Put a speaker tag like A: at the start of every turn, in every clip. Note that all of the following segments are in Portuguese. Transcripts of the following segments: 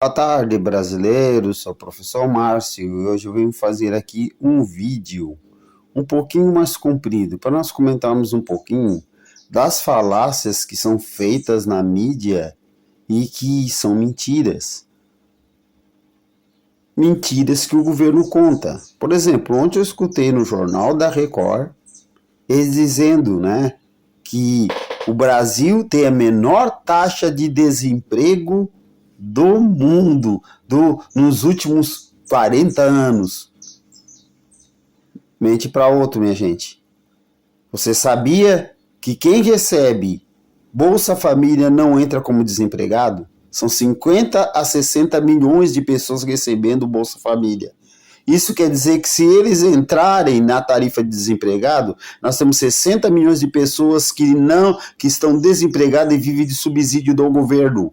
A: Boa tarde, brasileiros. Sou o professor Márcio e hoje eu venho fazer aqui um vídeo um pouquinho mais comprido para nós comentarmos um pouquinho das falácias que são feitas na mídia e que são mentiras. Mentiras que o governo conta. Por exemplo, ontem eu escutei no Jornal da Record eles dizendo, que o Brasil tem a menor taxa de desemprego do mundo nos últimos 40 anos. Mente para outro, minha gente. Você sabia que quem recebe Bolsa Família não entra como desempregado? São 50 a 60 milhões de pessoas recebendo Bolsa Família. Isso quer dizer que se eles entrarem na tarifa de desempregado, nós temos 60 milhões de pessoas que estão desempregadas e vivem de subsídio do governo.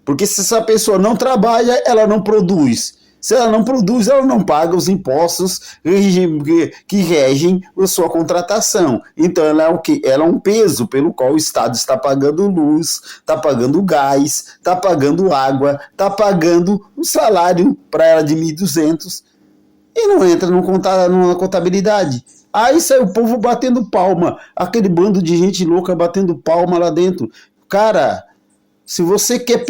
A: Porque se essa pessoa não trabalha, ela não produz. Se ela não produz, ela não paga os impostos que regem a sua contratação. Então ela é o quê? Ela é um peso pelo qual o Estado está pagando luz, está pagando gás, está pagando água, está pagando um salário para ela de 1.200 e não entra numa contabilidade. Aí sai o povo batendo palma, aquele bando de gente louca batendo palma lá dentro. Cara, se você quer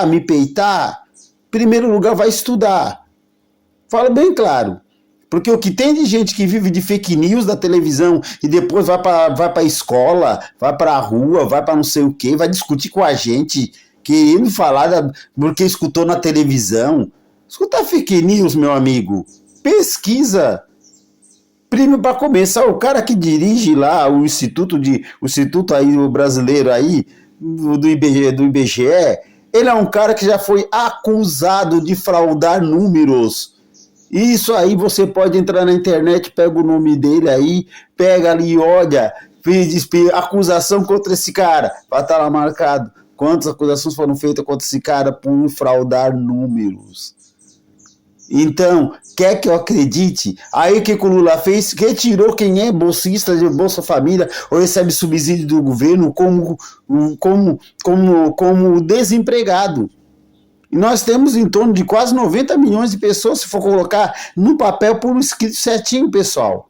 A: me peitar, em primeiro lugar vai estudar. Fala bem claro. Porque o que tem de gente que vive de fake news da televisão e depois vai para a escola, vai para a rua, vai para não sei o quê, vai discutir com a gente, querendo falar porque escutou na televisão. Escuta fake news, meu amigo. Pesquisa. Primeiro, para começar, o cara que dirige lá o instituto aí, o brasileiro aí, do IBGE, ele é um cara que já foi acusado de fraudar números. Isso aí você pode entrar na internet, pega o nome dele aí, pega ali, olha, fez acusação contra esse cara, vai estar lá marcado quantas acusações foram feitas contra esse cara por fraudar números. Então, quer que eu acredite? Aí o que o Lula fez? Retirou quem é bolsista de Bolsa Família ou recebe subsídio do governo como desempregado. E nós temos em torno de quase 90 milhões de pessoas, se for colocar no papel por escrito certinho, pessoal.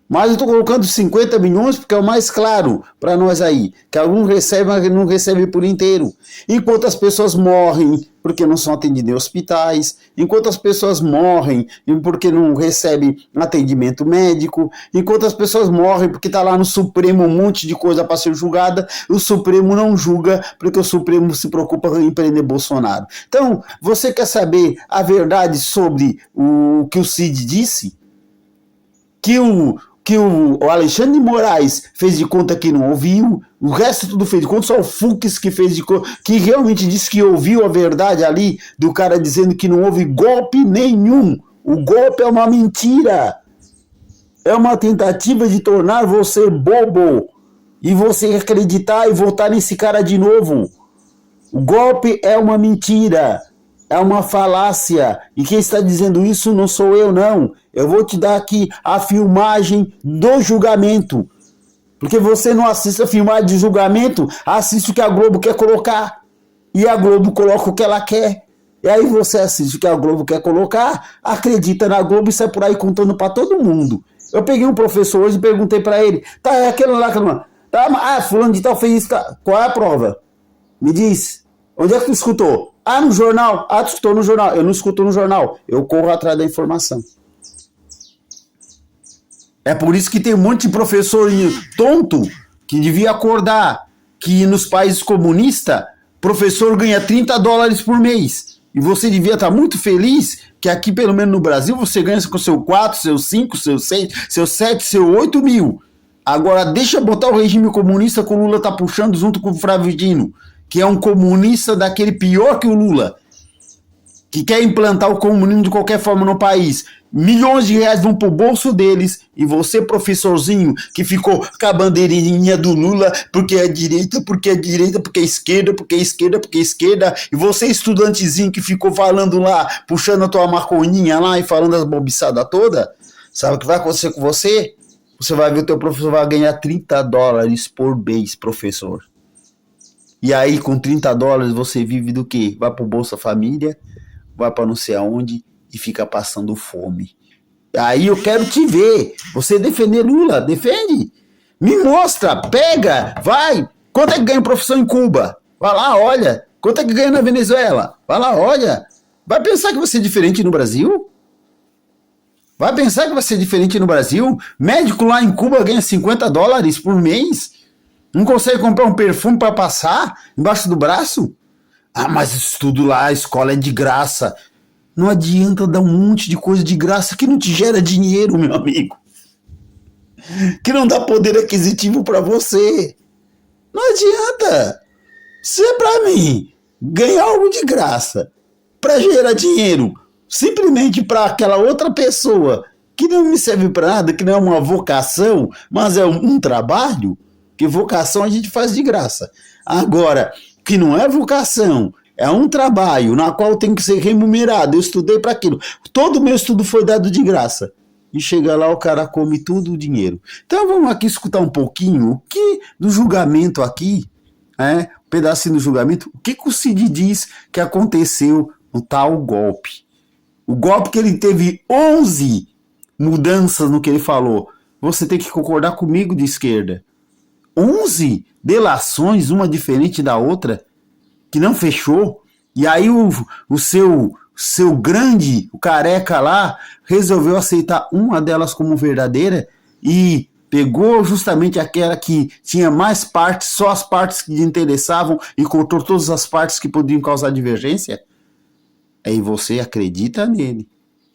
A: Mas eu estou colocando 50 milhões porque é o mais claro para nós aí, que alguns recebem, mas não recebem por inteiro. Enquanto as pessoas morrem porque não são atendidas em hospitais, enquanto as pessoas morrem porque não recebem atendimento médico, enquanto as pessoas morrem porque está lá no Supremo um monte de coisa para ser julgada, o Supremo não julga porque o Supremo se preocupa em prender Bolsonaro. Então, você quer saber a verdade sobre o que o Cid disse? Que o Alexandre de Moraes fez de conta que não ouviu, o resto tudo fez de conta, só o Fux que fez de conta, que realmente disse que ouviu a verdade ali, do cara dizendo que não houve golpe nenhum. O golpe é uma mentira. É uma tentativa de tornar você bobo e você acreditar e votar nesse cara de novo. O golpe é uma mentira. É uma falácia, e quem está dizendo isso não sou eu, não. Eu vou te dar aqui a filmagem do julgamento, porque você não assiste a filmagem de julgamento, assiste o que a Globo quer colocar, e a Globo coloca o que ela quer, e aí você assiste o que a Globo quer colocar, acredita na Globo e sai por aí contando para todo mundo. Eu peguei um professor hoje e perguntei para ele, é aquele lá, fulano de tal fez isso, qual é a prova? Me diz, onde é que tu escutou? No jornal. Tu escutou no jornal. Eu não escuto no jornal. Eu corro atrás da informação. É por isso que tem um monte de professor tonto que devia acordar que nos países comunistas, professor ganha $30 por mês. E você devia estar muito feliz que aqui, pelo menos no Brasil, você ganha com seu 4, seu 5, seu 6, seu 7, seu 8 mil. Agora, deixa botar o regime comunista que o Lula tá puxando junto com o Flávio Dino, que é um comunista daquele pior que o Lula, que quer implantar o comunismo de qualquer forma no país. Milhões de reais vão pro bolso deles, e você, professorzinho, que ficou com a bandeirinha do Lula, porque é direita, porque é direita, porque é esquerda, porque é esquerda, porque é esquerda, e você, estudantezinho, que ficou falando lá, puxando a tua maconhinha lá e falando as bobiçadas toda, sabe o que vai acontecer com você? Você vai ver o teu professor vai ganhar $30 por mês, professor. E aí, com 30 dólares, você vive do quê? Vai pro Bolsa Família, vai pra não sei aonde e fica passando fome. Aí eu quero te ver. Você defender Lula, defende. Me mostra, pega, vai. Quanto é que ganha profissão em Cuba? Vai lá, olha. Quanto é que ganha na Venezuela? Vai lá, olha. Vai pensar que vai ser diferente no Brasil? Vai pensar que vai ser diferente no Brasil? Médico lá em Cuba ganha 50 dólares por mês? Não consegue comprar um perfume para passar embaixo do braço? Ah, mas estudo lá, a escola é de graça. Não adianta dar um monte de coisa de graça que não te gera dinheiro, meu amigo. Que não dá poder aquisitivo para você. Não adianta. Se é para mim ganhar algo de graça para gerar dinheiro, simplesmente para aquela outra pessoa que não me serve para nada, que não é uma vocação, mas é um trabalho, que vocação a gente faz de graça. Agora, que não é vocação, é um trabalho na qual tem que ser remunerado. Eu estudei para aquilo. Todo o meu estudo foi dado de graça. E chega lá, o cara come tudo o dinheiro. Então vamos aqui escutar um pouquinho do julgamento aqui, um pedacinho do julgamento, o que o Cid diz que aconteceu no tal golpe. O golpe que ele teve 11 mudanças no que ele falou. Você tem que concordar comigo de esquerda. 11 delações, uma diferente da outra, que não fechou. E aí o seu grande, o careca lá, resolveu aceitar uma delas como verdadeira e pegou justamente aquela que tinha mais partes, só as partes que lhe interessavam, e cortou todas as partes que podiam causar divergência. Aí você acredita nele.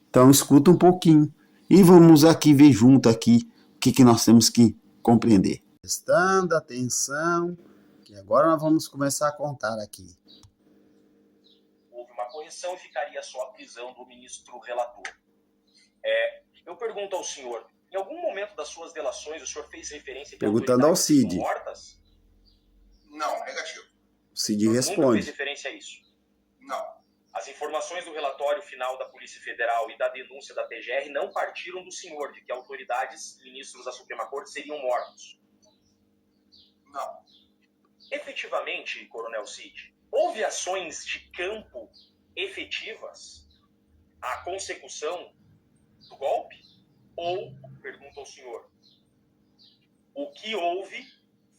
A: Então escuta um pouquinho. E vamos aqui ver junto aqui o que nós temos que compreender. Prestando atenção, que agora nós vamos começar a contar aqui.
B: Houve uma correção e ficaria só a prisão do ministro relator. Eu pergunto ao senhor, em algum momento das suas delações o senhor fez referência que
A: perguntando ao Cid.
B: Mortas?
C: Não, negativo.
A: O Cid responde. Nunca
B: fez referência a isso?
C: Não.
B: As informações do relatório final da Polícia Federal e da denúncia da PGR não partiram do senhor de que autoridades, ministros da Suprema Corte seriam mortos?
C: Não.
B: Efetivamente, Coronel Cid, houve ações de campo efetivas à consecução do golpe? Ou, pergunta ao senhor, o que houve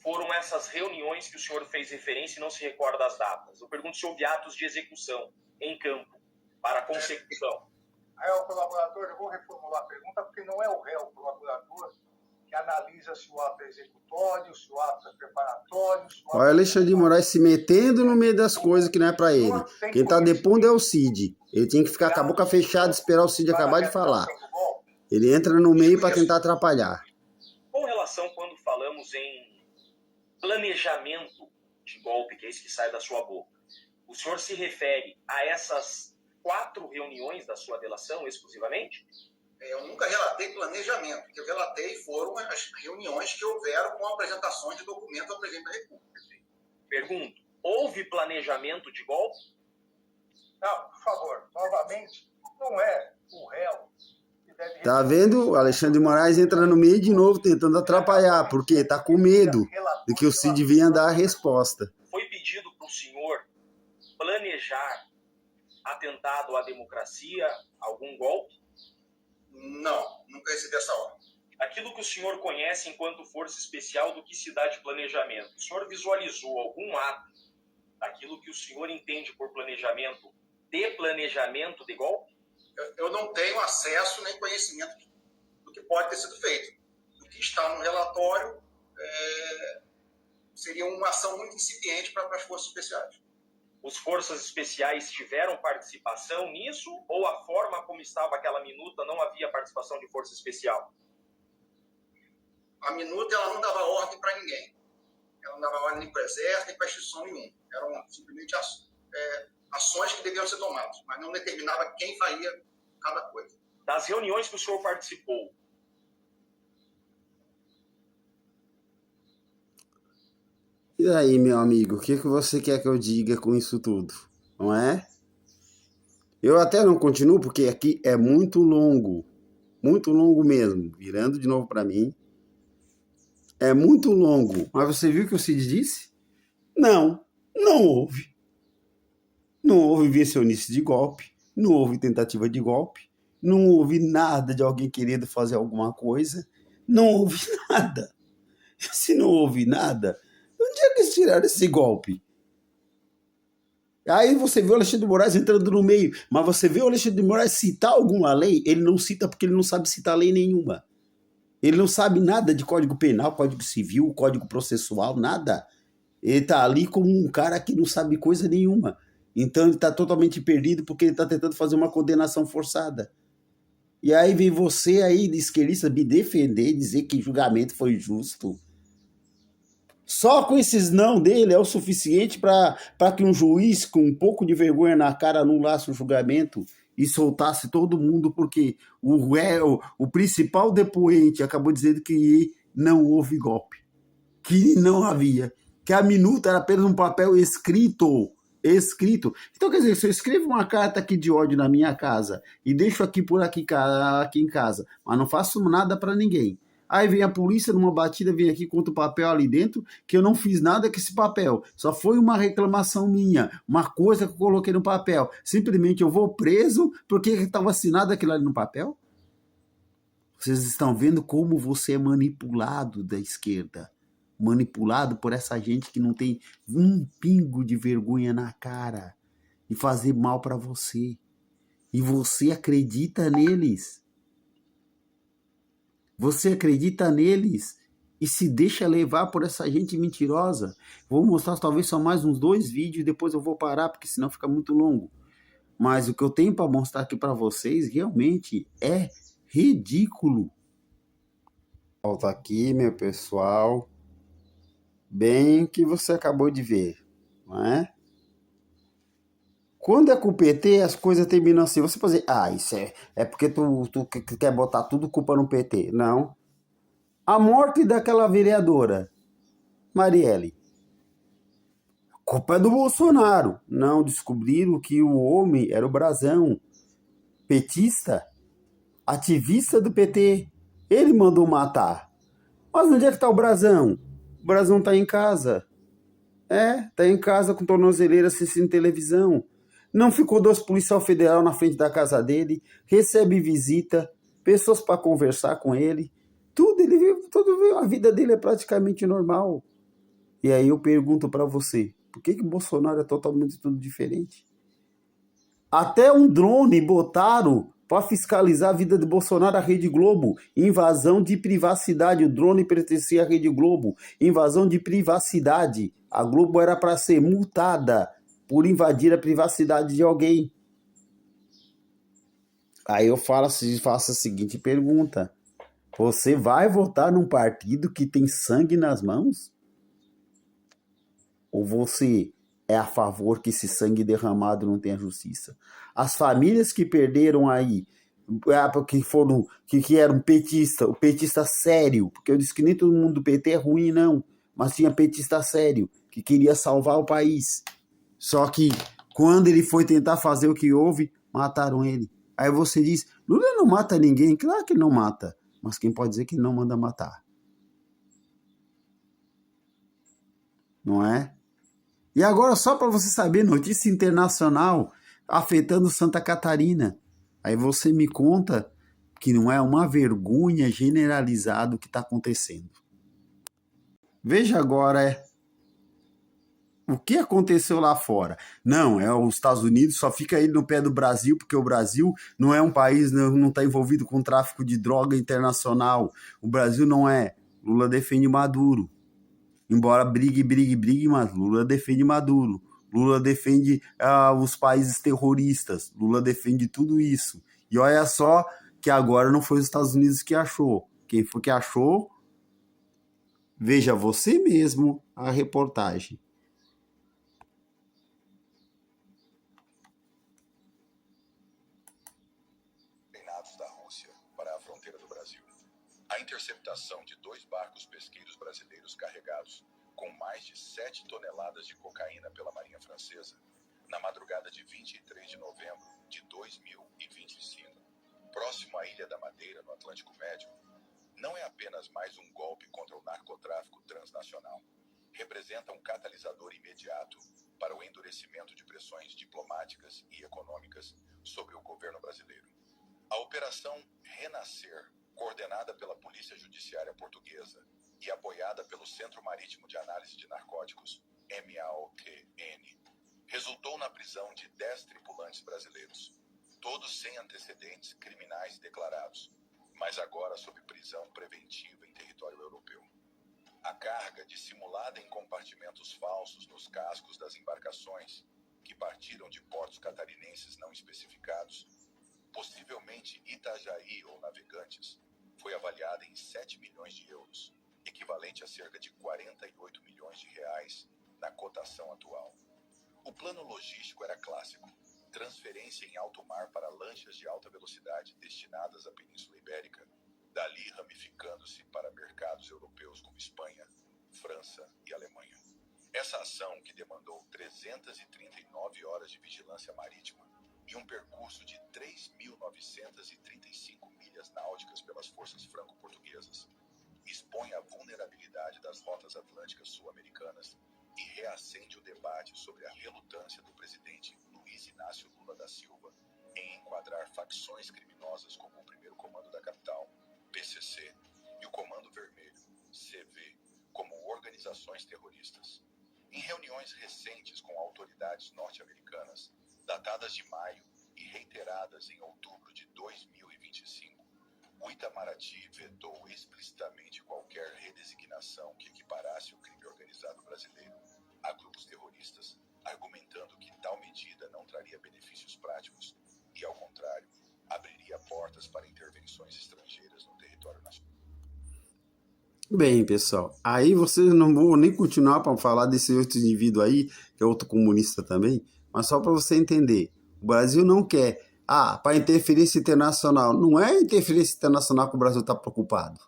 B: foram essas reuniões que o senhor fez referência e não se recorda das datas? Eu pergunto se houve atos de execução em campo para a consecução.
C: Réu colaborador, eu vou reformular a pergunta, porque não é o réu colaborador que analisa se o ato é executório, se o ato é preparatório...
A: Olha Alexandre de Moraes se metendo no meio das coisas que não é para ele. Quem está depondo é o Cid. Ele tinha que ficar com a boca fechada, esperar o Cid acabar de falar. Ele entra no meio para tentar atrapalhar.
B: Com relação quando falamos em planejamento de golpe, que é isso que sai da sua boca, o senhor se refere a essas 4 reuniões da sua delação exclusivamente?
C: Eu nunca relatei planejamento. O que eu relatei foram as reuniões que houveram com apresentações de documentos ao presidente da República.
B: Pergunto, houve planejamento de golpe?
C: Não, por favor, novamente, não é o réu que deve...
A: Tá vendo? O Alexandre de Moraes entra no meio de novo tentando atrapalhar, porque tá com medo de que o Cid venha dar a resposta.
B: Foi pedido para o senhor planejar atentado à democracia, algum golpe?
C: Não, nunca recebi essa ordem.
B: Aquilo que o senhor conhece enquanto força especial do que se dá de planejamento, o senhor visualizou algum ato daquilo que o senhor entende por planejamento, de planejamento de golpe?
C: Eu não tenho acesso nem conhecimento do que pode ter sido feito. O que está no relatório seria uma ação muito incipiente para as forças especiais.
B: Os forças especiais tiveram participação nisso ou a forma como estava aquela minuta não havia participação de força especial?
C: A minuta ela não dava ordem para ninguém. Ela não dava ordem nem para o exército, nem para instituição nenhuma. Eram simplesmente ações que deviam ser tomadas, mas não determinava quem faria cada coisa.
B: Das reuniões que o senhor participou,
A: e aí, meu amigo, o que você quer que eu diga com isso tudo? Não é? Eu até não continuo porque aqui é muito longo mesmo. Virando de novo para mim. É muito longo. Mas você viu o que o Cid disse? Não. Não houve. Não houve invencionista de golpe, não houve tentativa de golpe, não houve nada de alguém querendo fazer alguma coisa, não houve nada. Se não houve nada, onde é que eles tiraram esse golpe? Aí você vê o Alexandre de Moraes entrando no meio, mas você vê o Alexandre de Moraes citar alguma lei, ele não cita porque ele não sabe citar lei nenhuma. Ele não sabe nada de Código Penal, Código Civil, Código Processual, nada. Ele tá ali como um cara que não sabe coisa nenhuma. Então ele tá totalmente perdido porque ele tá tentando fazer uma condenação forçada. E aí vem você aí de esquerdista me defender, dizer que o julgamento foi justo. Só com esses não dele é o suficiente para que um juiz com um pouco de vergonha na cara anulasse o julgamento e soltasse todo mundo, porque o principal depoente acabou dizendo que não houve golpe, que não havia, que a minuta era apenas um papel escrito. Então, quer dizer, se eu escrevo uma carta aqui de ódio na minha casa e deixo aqui aqui em casa, mas não faço nada para ninguém. Aí vem a polícia numa batida, vem aqui contra o papel ali dentro, que eu não fiz nada com esse papel. Só foi uma reclamação minha, uma coisa que eu coloquei no papel. Simplesmente eu vou preso porque estava assinado aquilo ali no papel? Vocês estão vendo como você é manipulado da esquerda. Manipulado por essa gente que não tem um pingo de vergonha na cara e fazer mal para você. E você acredita neles. Você acredita neles e se deixa levar por essa gente mentirosa. Vou mostrar talvez só mais uns 2 vídeos e depois eu vou parar, porque senão fica muito longo. Mas o que eu tenho para mostrar aqui para vocês realmente é ridículo. Volta aqui, meu pessoal. Bem que você acabou de ver, não é? Quando é com o PT, as coisas terminam assim. Você pode dizer, isso é porque tu quer botar tudo culpa no PT. Não. A morte daquela vereadora, Marielle, a culpa é do Bolsonaro. Não, descobriram que o homem era o Brasão, petista, ativista do PT. Ele mandou matar. Mas onde é que está o Brasão? O Brasão está em casa. Tá em casa com tornozeleira assistindo televisão. Não ficou 2 policial federal na frente da casa dele, recebe visita, pessoas para conversar com ele. Tudo, a vida dele é praticamente normal. E aí eu pergunto para você, por que o Bolsonaro é totalmente tudo diferente? Até um drone botaram para fiscalizar a vida de Bolsonaro, a Rede Globo. Invasão de privacidade. O drone pertencia à Rede Globo. Invasão de privacidade. A Globo era para ser multada por invadir a privacidade de alguém. Aí eu faço a seguinte pergunta. Você vai votar num partido que tem sangue nas mãos? Ou você é a favor que esse sangue derramado não tenha justiça? As famílias que perderam aí, que eram petista, o petista sério, porque eu disse que nem todo mundo do PT é ruim, não, mas tinha petista sério, que queria salvar o país. Só que quando ele foi tentar fazer o que houve, mataram ele. Aí você diz, Lula não mata ninguém. Claro que ele não mata, mas quem pode dizer que ele não manda matar? Não é? E agora, só para você saber, notícia internacional afetando Santa Catarina. Aí você me conta que não é uma vergonha generalizada o que está acontecendo. Veja agora o que aconteceu lá fora. Não, os Estados Unidos só fica aí no pé do Brasil, porque o Brasil não é um país, não está envolvido com tráfico de droga internacional. O Brasil não é. Lula defende Maduro. Embora brigue, mas Lula defende Maduro. Lula defende os países terroristas. Lula defende tudo isso. E olha só que agora não foi os Estados Unidos que achou. Quem foi que achou? Veja você mesmo a reportagem.
D: Da Rússia para a fronteira do Brasil. A interceptação de 2 barcos pesqueiros brasileiros carregados com mais de 7 toneladas de cocaína pela Marinha Francesa, na madrugada de 23 de novembro de 2025, próximo à Ilha da Madeira, no Atlântico Médio, não é apenas mais um golpe contra o narcotráfico transnacional. Representa um catalisador imediato para o endurecimento de pressões diplomáticas e econômicas sobre o governo brasileiro. A Operação Renascer, coordenada pela Polícia Judiciária Portuguesa e apoiada pelo Centro Marítimo de Análise de Narcóticos, MAOQN, resultou na prisão de 10 tripulantes brasileiros, todos sem antecedentes criminais declarados, mas agora sob prisão preventiva em território europeu. A carga, dissimulada em compartimentos falsos nos cascos das embarcações que partiram de portos catarinenses não especificados, possivelmente Itajaí ou Navegantes, foi avaliada em 7 milhões de euros, equivalente a cerca de 48 milhões de reais na cotação atual. O plano logístico era clássico: transferência em alto mar para lanchas de alta velocidade destinadas à Península Ibérica, dali ramificando-se para mercados europeus como Espanha, França e Alemanha. Essa ação, que demandou 339 horas de vigilância marítima e um percurso de 3.935 milhas náuticas pelas forças franco-portuguesas, expõe a vulnerabilidade das rotas atlânticas sul-americanas e reacende o debate sobre a relutância do presidente Luiz Inácio Lula da Silva em enquadrar facções criminosas como o Primeiro Comando da Capital, PCC, e o Comando Vermelho, CV, como organizações terroristas. Em reuniões recentes com autoridades norte-americanas, datadas de maio e reiteradas em outubro de 2025, o Itamaraty vetou explicitamente qualquer redesignação que equiparasse o crime organizado brasileiro a grupos terroristas, argumentando que tal medida não traria benefícios práticos e, ao contrário, abriria portas para intervenções estrangeiras no território nacional.
A: Bem, pessoal, aí vocês não vão nem continuar para falar desse outro indivíduo aí, que é outro comunista também, mas só para você entender, o Brasil não quer, para interferência internacional. Não é interferência internacional que o Brasil está preocupado.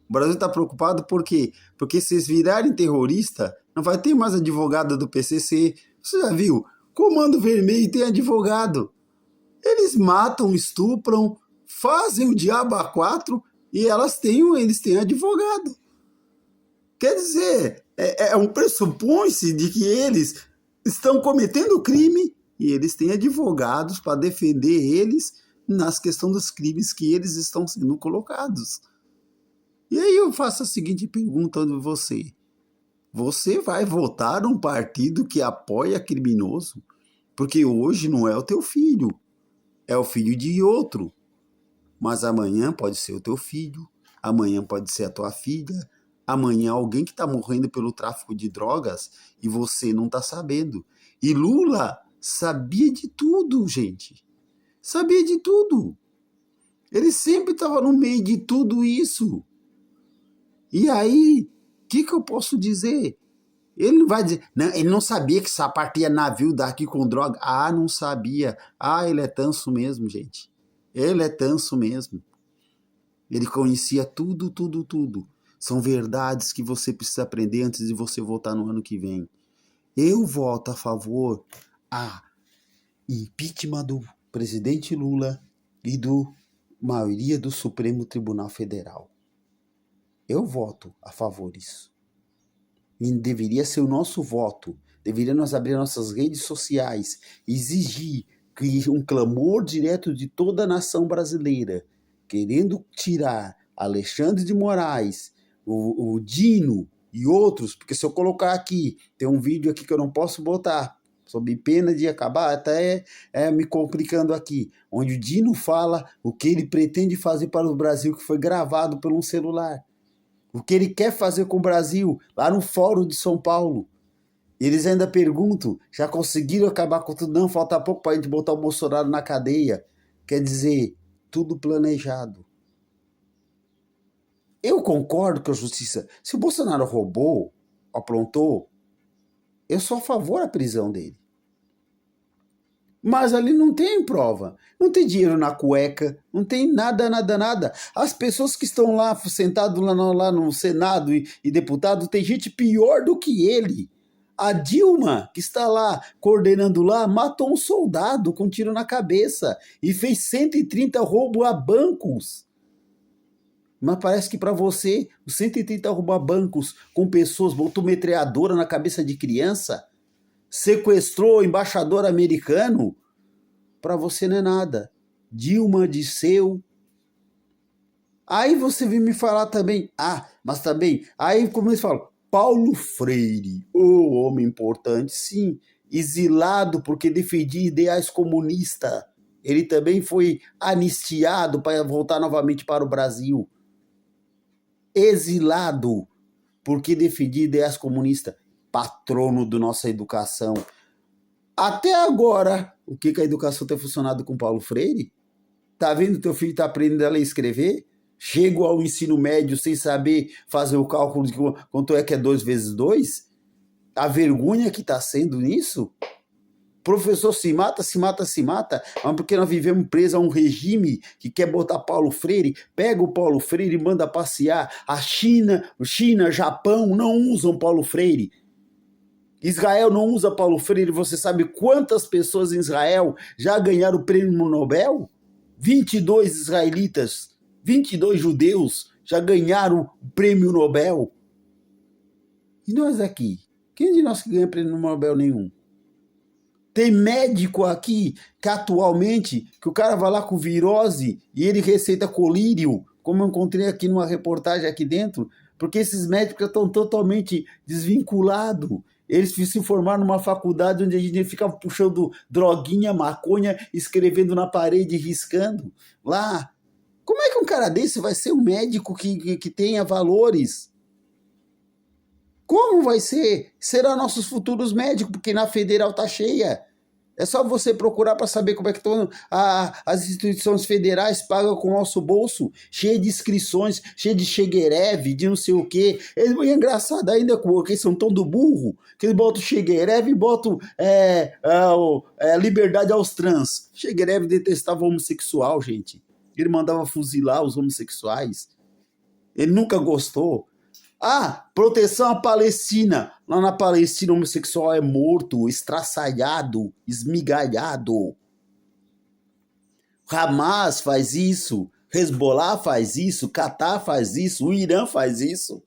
A: O Brasil está preocupado por quê? Porque se eles virarem terrorista, não vai ter mais advogado do PCC. Você já viu? Comando Vermelho tem advogado. Eles matam, estupram, fazem o diabo a quatro e eles têm advogado. Quer dizer, pressupõe-se de que eles estão cometendo crime e eles têm advogados para defender eles nas questões dos crimes que eles estão sendo colocados. E aí eu faço a seguinte pergunta a você. Você vai votar num partido que apoia criminoso? Porque hoje não é o teu filho, é o filho de outro. Mas amanhã pode ser o teu filho, amanhã pode ser a tua filha, amanhã alguém que está morrendo pelo tráfico de drogas e você não está sabendo. E Lula sabia de tudo, gente. Sabia de tudo. Ele sempre estava no meio de tudo isso. E aí, o que eu posso dizer? Ele não vai dizer, não, ele não sabia que só partia navio daqui com droga. Não sabia. Ele é tanso mesmo, gente. Ele é tanso mesmo. Ele conhecia tudo, tudo, tudo. São verdades que você precisa aprender antes de você votar no ano que vem. Eu voto a favor a impeachment do presidente Lula e do maioria do Supremo Tribunal Federal. Eu voto a favor disso. E deveria ser o nosso voto. Deveríamos abrir nossas redes sociais, exigir que um clamor direto de toda a nação brasileira, querendo tirar Alexandre de Moraes, o Dino e outros, porque se eu colocar aqui, tem um vídeo aqui que eu não posso botar, sob pena de acabar até me complicando aqui, onde o Dino fala o que ele pretende fazer para o Brasil, que foi gravado por um celular. O que ele quer fazer com o Brasil, lá no Fórum de São Paulo. Eles ainda perguntam, já conseguiram acabar com tudo? Não, falta pouco para a gente botar o Bolsonaro na cadeia. Quer dizer, tudo planejado. Eu concordo com a justiça. Se o Bolsonaro roubou, aprontou, eu sou a favor da prisão dele. Mas ali não tem prova, não tem dinheiro na cueca, não tem nada. As pessoas que estão lá, sentadas lá no Senado e deputado, tem gente pior do que ele. A Dilma, que está lá coordenando lá, matou um soldado com um tiro na cabeça e fez 130 roubos a bancos. Mas parece que para você, os 130 roubar bancos com pessoas, botou metralhadora na cabeça de criança, sequestrou o embaixador americano, para você não é nada. Dilma Disseu. Aí você vem me falar também, mas também, aí como eles falam, Paulo Freire, o homem importante, sim, exilado porque defendia ideais comunistas. Ele também foi anistiado para voltar novamente para o Brasil. Exilado porque defendia ideias comunistas. Patrono da nossa educação. Até agora, o que a educação tem funcionado com Paulo Freire? Tá vendo teu filho tá aprendendo a ler e escrever? Chega ao ensino médio sem saber fazer o cálculo de quanto é que é 2 vezes 2? A vergonha que está sendo nisso? Professor se mata, mas porque nós vivemos presos a um regime que quer botar Paulo Freire, pega o Paulo Freire e manda passear. A China, Japão não usam Paulo Freire. Israel não usa Paulo Freire. Você sabe quantas pessoas em Israel já ganharam o prêmio Nobel? 22 israelitas, 22 judeus já ganharam o prêmio Nobel. E nós aqui? Quem de nós que ganha prêmio Nobel nenhum? Tem médico aqui que atualmente, que o cara vai lá com virose e ele receita colírio, como eu encontrei aqui numa reportagem aqui dentro, porque esses médicos estão totalmente desvinculados. Eles se formaram numa faculdade onde a gente fica puxando droguinha, maconha, escrevendo na parede, riscando. Lá, como é que um cara desse vai ser um médico que tenha valores? Como vai ser? Serão nossos futuros médicos, porque na federal tá cheia. É só você procurar para saber como é que estão as instituições federais pagam com o nosso bolso, cheio de inscrições, cheio de cheguereve, de não sei o quê. É engraçado ainda porque eles são tão do burro, que eles botam cheguereve e botam liberdade aos trans. Cheguereve detestava homossexual, gente. Ele mandava fuzilar os homossexuais. Ele nunca gostou. Proteção à Palestina. Lá na Palestina, o homossexual é morto, estraçalhado, esmigalhado. Hamas faz isso, Hezbollah faz isso, Catar faz isso, o Irã faz isso.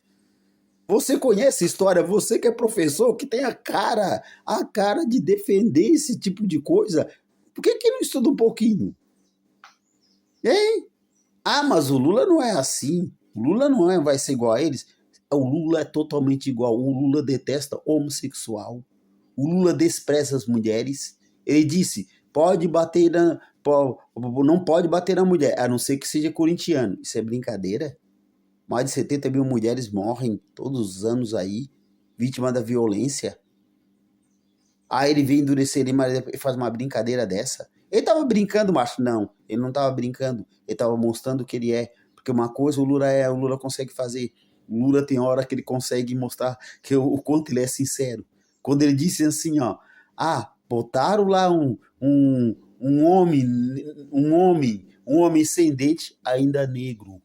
A: Você conhece a história, você que é professor, que tem a cara de defender esse tipo de coisa. Por que não estuda um pouquinho? Hein? Mas o Lula não é assim. O Lula não vai ser igual a eles. O Lula é totalmente igual. O Lula detesta homossexual. O Lula despreza as mulheres. Ele disse, não pode bater na mulher, a não ser que seja corintiano. Isso é brincadeira? Mais de 70 mil mulheres morrem todos os anos aí, vítima da violência. Ele vem endurecer e faz uma brincadeira dessa. Ele tava brincando, macho? Não, ele não tava brincando. Ele tava mostrando o que ele é. Porque uma coisa o Lula consegue fazer. O Lula tem hora que ele consegue mostrar o quanto ele é sincero. Quando ele disse assim, botaram lá um homem sem dente, ainda negro.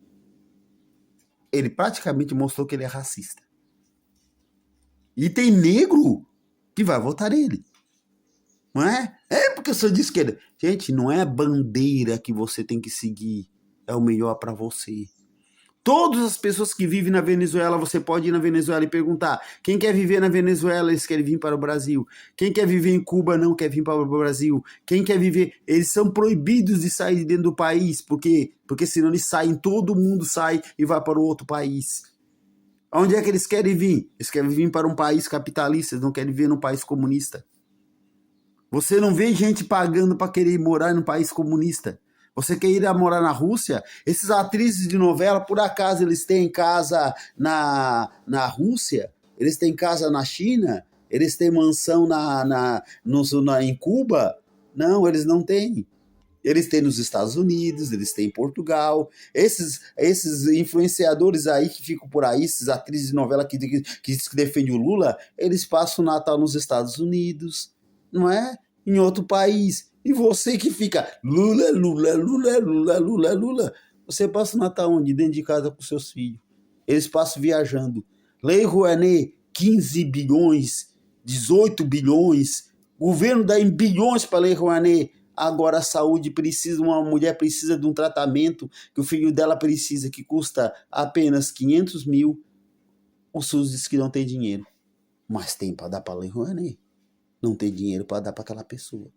A: Ele praticamente mostrou que ele é racista. E tem negro que vai votar nele. Não é? Porque eu sou de esquerda. Gente, não é a bandeira que você tem que seguir. É o melhor para você. Todas as pessoas que vivem na Venezuela, você pode ir na Venezuela e perguntar, quem quer viver na Venezuela, eles querem vir para o Brasil. Quem quer viver em Cuba não quer vir para o Brasil. Quem quer viver, eles são proibidos de sair de dentro do país, porque senão eles saem, todo mundo sai e vai para o outro país. Onde é que eles querem vir? Eles querem vir para um país capitalista, eles não querem viver num país comunista. Você não vê gente pagando para querer morar num país comunista. Você quer ir morar na Rússia? Esses atrizes de novela, por acaso, eles têm casa na Rússia? Eles têm casa na China? Eles têm mansão em Cuba? Não, eles não têm. Eles têm nos Estados Unidos, eles têm em Portugal. Esses influenciadores aí que ficam por aí, esses atrizes de novela que defendem o Lula, eles passam o Natal nos Estados Unidos, não é? Em outro país. E você que fica Lula, Lula, Lula, Lula, Lula, Lula. Você passa o Natal onde? Dentro de casa com seus filhos. Eles passam viajando. Lei Rouanet, 15 bilhões, 18 bilhões. O governo dá em bilhões para a Lei Rouanet. Agora a saúde precisa, uma mulher precisa de um tratamento que o filho dela precisa, que custa apenas 500 mil. O SUS diz que não tem dinheiro. Mas tem para dar para a Lei Rouanet. não ter dinheiro para dar para aquela pessoa.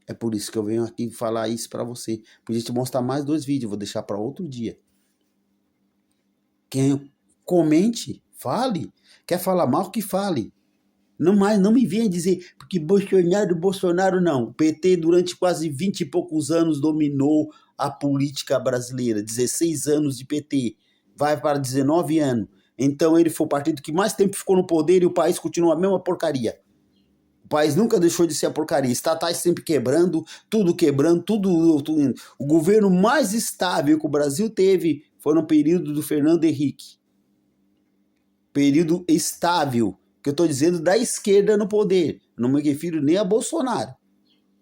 A: É por isso que eu venho aqui falar isso para você. Podia te mostrar mais 2 vídeos, vou deixar para outro dia. Quem comente, fale. Quer falar mal, que fale. Não me venha dizer, porque Bolsonaro não. O PT durante quase 20 e poucos anos dominou a política brasileira. 16 anos de PT. Vai para 19 anos. Então ele foi o partido que mais tempo ficou no poder e o país continua a mesma porcaria. O país nunca deixou de ser a porcaria. Estatais sempre quebrando, tudo. O governo mais estável que o Brasil teve foi no período do Fernando Henrique. Período estável, que eu estou dizendo da esquerda no poder. Não me refiro nem a Bolsonaro.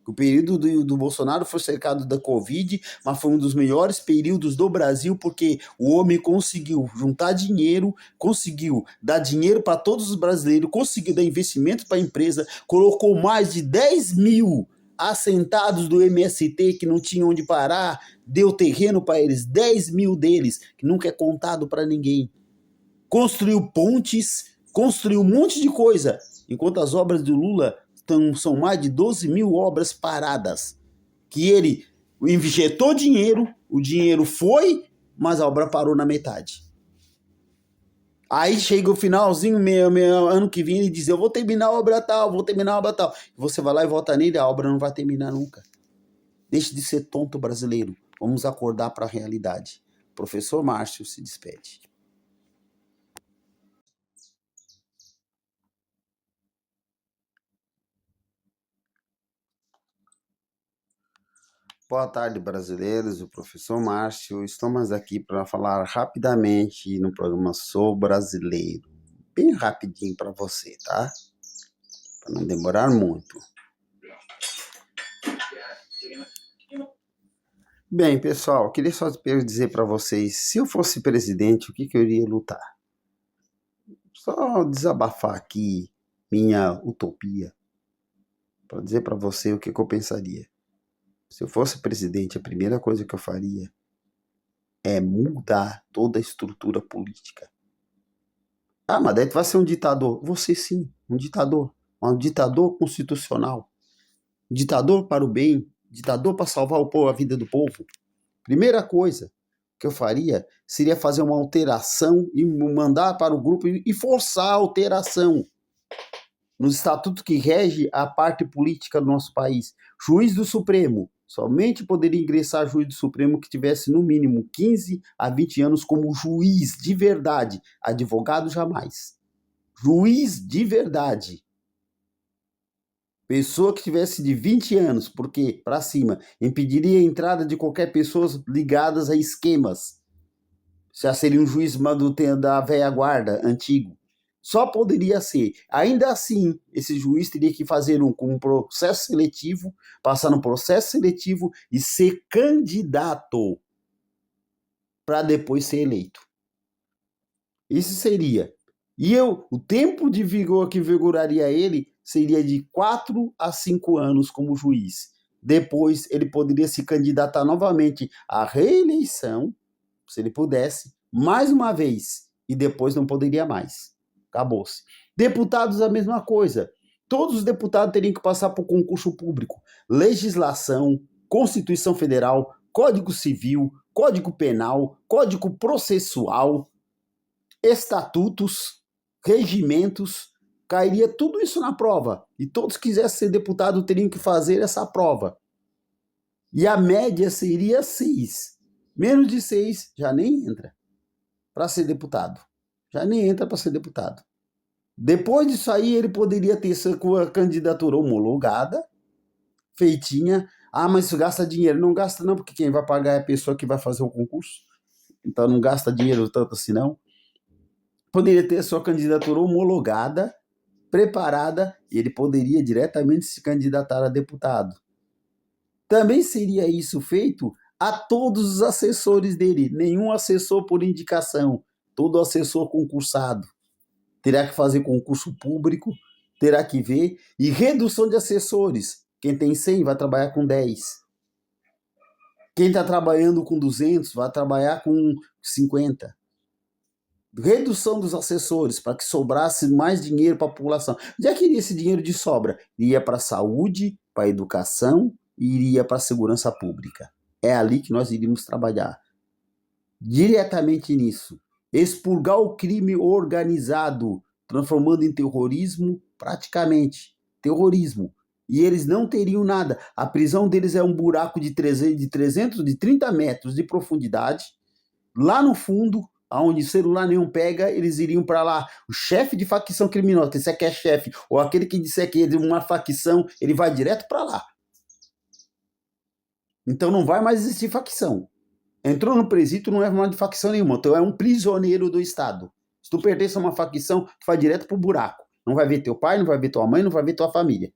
A: O período do Bolsonaro foi cercado da Covid, mas foi um dos melhores períodos do Brasil, porque o homem conseguiu juntar dinheiro, conseguiu dar dinheiro para todos os brasileiros, conseguiu dar investimento para a empresa, colocou mais de 10 mil assentados do MST que não tinham onde parar, deu terreno para eles, 10 mil deles, que nunca é contado para ninguém. Construiu pontes, construiu um monte de coisa, enquanto as obras do Lula são mais de 12 mil obras paradas, que ele injetou dinheiro, o dinheiro foi, mas a obra parou na metade. Aí chega o finalzinho, ano que vem, ele diz, eu vou terminar a obra tal. Você vai lá e vota nele, a obra não vai terminar nunca. Deixe de ser tonto brasileiro, vamos acordar para a realidade. Professor Márcio se despede. Boa tarde, brasileiros. O professor Márcio. Estamos aqui para falar rapidamente no programa Sou Brasileiro. Bem rapidinho para você, tá? Para não demorar muito. Bem, pessoal, queria só dizer para vocês, se eu fosse presidente, o que eu iria lutar? Só desabafar aqui minha utopia, para dizer para você o que eu pensaria. Se eu fosse presidente, a primeira coisa que eu faria é mudar toda a estrutura política. Ah, mas daí tu vai ser um ditador. Você sim, um ditador. Um ditador constitucional. Um ditador para o bem. Ditador para salvar o povo, a vida do povo. Primeira coisa que eu faria seria fazer uma alteração e mandar para o grupo e forçar a alteração nos estatutos que rege a parte política do nosso país. Juiz do Supremo. Somente poderia ingressar juiz do Supremo que tivesse no mínimo 15 a 20 anos como juiz de verdade. Advogado jamais. Juiz de verdade. Pessoa que tivesse de 20 anos, porque para cima, impediria a entrada de qualquer pessoa ligadas a esquemas. Já seria um juiz da velha guarda, antigo. Só poderia ser. Ainda assim, esse juiz teria que fazer um processo seletivo, passar no processo seletivo e ser candidato para depois ser eleito. Isso seria. E o tempo de vigor que vigoraria ele seria de 4 a 5 anos como juiz. Depois ele poderia se candidatar novamente à reeleição, se ele pudesse, mais uma vez, e depois não poderia mais. Acabou-se. Deputados, a mesma coisa. Todos os deputados teriam que passar por concurso público. Legislação, Constituição Federal, Código Civil, Código Penal, Código Processual, estatutos, regimentos, cairia tudo isso na prova. E todos que quisessem ser deputado teriam que fazer essa prova. E a média seria 6. Menos de 6 já nem entra para ser deputado. Já nem entra para ser deputado. Depois disso aí, ele poderia ter sua candidatura homologada, feitinha. Ah, mas isso gasta dinheiro. Não gasta não, porque quem vai pagar é a pessoa que vai fazer o concurso. Então não gasta dinheiro tanto assim não. Poderia ter sua candidatura homologada, preparada, e ele poderia diretamente se candidatar a deputado. Também seria isso feito a todos os assessores dele. Nenhum assessor por indicação. Todo assessor concursado terá que fazer concurso público, terá que ver, e redução de assessores. Quem tem 100 vai trabalhar com 10. Quem está trabalhando com 200 vai trabalhar com 50. redução dos assessores para que sobrasse mais dinheiro para a população. Onde é que iria esse dinheiro de sobra? Iria para a saúde, para a educação e iria para a segurança pública. É ali que nós iríamos trabalhar. Diretamente nisso. Expurgar o crime organizado, transformando em terrorismo, praticamente. Terrorismo. E eles não teriam nada. A prisão deles é um buraco de 30 metros de profundidade. Lá no fundo, onde celular nenhum pega, eles iriam para lá. O chefe de facção criminosa, que disser que é chefe, ou aquele que disser que é de uma facção, ele vai direto para lá. Então não vai mais existir facção. Entrou no presídio, não é mais de facção nenhuma. Então é um prisioneiro do Estado. Se tu pertence a uma facção, tu vai direto pro buraco. Não vai ver teu pai, não vai ver tua mãe, não vai ver tua família.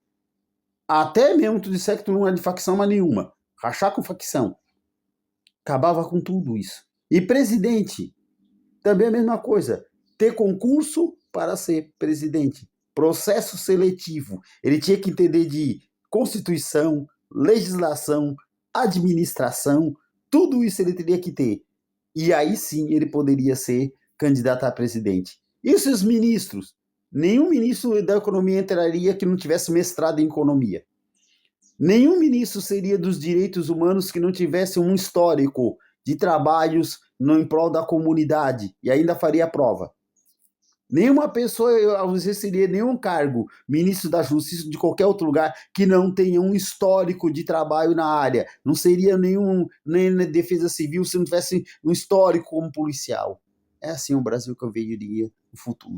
A: Até mesmo tu disser que tu não é de facção mais nenhuma. Rachar com facção. Acabava com tudo isso. E presidente, também a mesma coisa. Ter concurso para ser presidente. Processo seletivo. Ele tinha que entender de Constituição, legislação, administração, tudo isso ele teria que ter. E aí sim ele poderia ser candidato a presidente. E os ministros? Nenhum ministro da economia entraria que não tivesse mestrado em economia. Nenhum ministro seria dos direitos humanos que não tivesse um histórico de trabalhos em prol da comunidade e ainda faria a prova. Nenhuma pessoa exerceria nenhum cargo, ministro da Justiça de qualquer outro lugar, que não tenha um histórico de trabalho na área. Não seria nem na defesa civil se não tivesse um histórico como policial. É assim o Brasil que eu veria no futuro.